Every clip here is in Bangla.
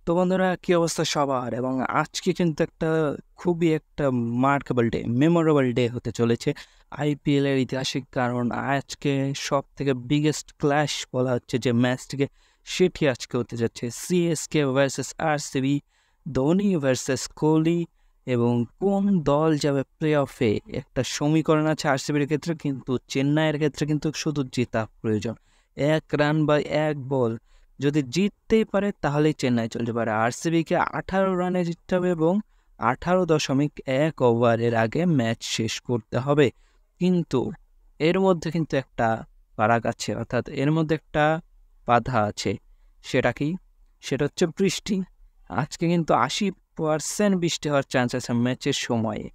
তো বন্ধুরা, কি অবস্থা সবার? এবং আজকে কিন্তু খুবই একটা মার্কেবল ডে, মেমোরেবল ডে হতে চলেছে আইপিএল এর ইতিহাসে। কারণ আজকে সব থেকে বিগেস্ট ক্ল্যাশ বলা হচ্ছে যে ম্যাচটিকে, সেটি আজকে হতে যাচ্ছে CSK versus RCB, Dhoni versus Kohli. এবং কোন দল যাবে প্লে অফে, একটা সমীকরণ আছে আরসিবির ক্ষেত্রে, কিন্তু চেন্নাইয়ের ক্ষেত্রে কিন্তু শুধু জেতা প্রয়োজন। 1 রান বা 1 বল যদি জিততেই পারে তাহলেই চেন্নাই চলতে পারে। আরসিবিকে 18 রানে জিততে হবে এবং 18.1 ওভারের আগে ম্যাচ শেষ করতে হবে। কিন্তু এর মধ্যে কিন্তু একটা ফারাক আছে, অর্থাৎ এর মধ্যে একটা বাধা আছে। সেটা কি? সেটা হচ্ছে বৃষ্টি। আজকে কিন্তু 80% বৃষ্টি হওয়ার চান্স আছে ম্যাচের সময়ে।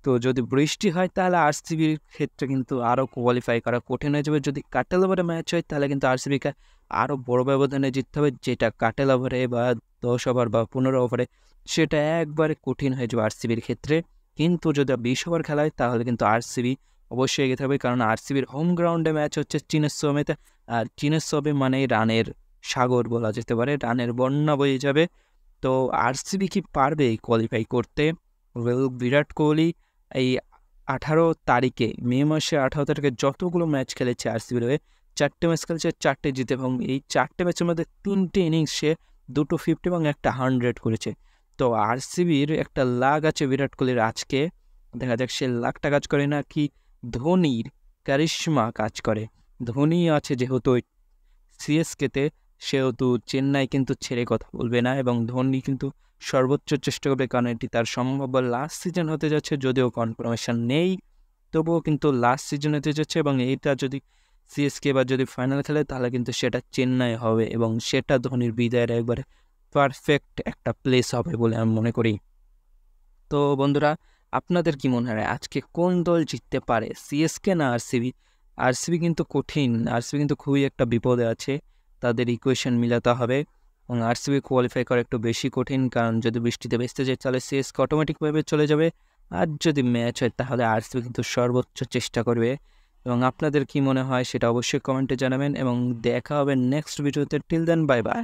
তো যদি বৃষ্টি হয় তাহলে আরসিবির ক্ষেত্রে কিন্তু আরও কোয়ালিফাই করা কঠিন হয়ে যাবে। যদি কাটেল ওভারে ম্যাচ হয় তাহলে কিন্তু আরসিবিকে আরও বড় ব্যবধানে জিততে হবে, যেটা কাটেল ওভারে বা 10 ওভার বা 15 ওভারে সেটা একবারে কঠিন হয়ে যাবে আরসিবির ক্ষেত্রে। কিন্তু যদি 20 ওভার খেলা হয় তাহলে কিন্তু আরসিবি অবশ্যই এগিয়ে থাকবে, কারণ আরসিবির হোম গ্রাউন্ডে ম্যাচ হচ্ছে চিনেস্বামীতে। আর চিনেস্বামী মানেই রানের সাগর বলা যেতে পারে, রানের বন্যা বয়ে যাবে। তো আরসিবি কি পারবে কোয়ালিফাই করতে? বিরাট কোহলি এই 18 তারিখে, মে মাসে 18 তারিখে যতগুলো ম্যাচ খেলেছে আরসিবির হয়ে, 4টে ম্যাচ খেলেছে, 4টে জিতে, এবং এই 4টে ম্যাচের মধ্যে 3টে ইনিংসে 2টো 50 এবং একটা 100 করেছে। তো আরসিবির একটা লাগ আছে বিরাট কোহলির আজকে, দেখা যাক সে লাখটা কাজ করে না কি ধোনির ক্যারিশমা কাজ করে। ধোনি আছে যেহেতু সিএসকেতে, সেহেতু চেন্নাই কিন্তু ছেড়ে কথা বলবে না, এবং ধোনি কিন্তু সর্বোচ্চ চেষ্টা করবে, কারণ এটি তার সম্ভাব্য লাস্ট সিজন হতে যাচ্ছে। যদিও কনফার্মেশন নেই, তবুও কিন্তু লাস্ট সিজন হতে যাচ্ছে, এবং এইটা যদি সিএসকে বা যদি ফাইনাল খেলে তাহলে কিন্তু সেটা চেন্নাই হবে, এবং সেটা ধোনির বিদায়ের একবারে পারফেক্ট একটা প্লেস হবে বলে আমি মনে করি। তো বন্ধুরা, আপনাদের কি মনে হয় আজকে কোন দল জিততে পারে, সিএসকে না আরসিবি? আরসিবি কিন্তু কঠিন, আরসিবি কিন্তু খুবই একটা বিপদে আছে, তাদের ইকুয়েশন মিলাতে হবে। এবং আরসিবি কোয়ালিফাই করা একটু বেশি কঠিন, কারণ যদি বৃষ্টিতে ভেস্তে যায় তাহলে সিএসকে অটোমেটিকভাবে চলে যাবে। আর যদি ম্যাচ হয় তাহলে আরসিবি কিন্তু সর্বোচ্চ চেষ্টা করবে। এবং আপনাদের কি মনে হয় সেটা অবশ্যই কমেন্টে জানাবেন, এবং দেখা হবে নেক্সট ভিডিওতে। Till then, bye by.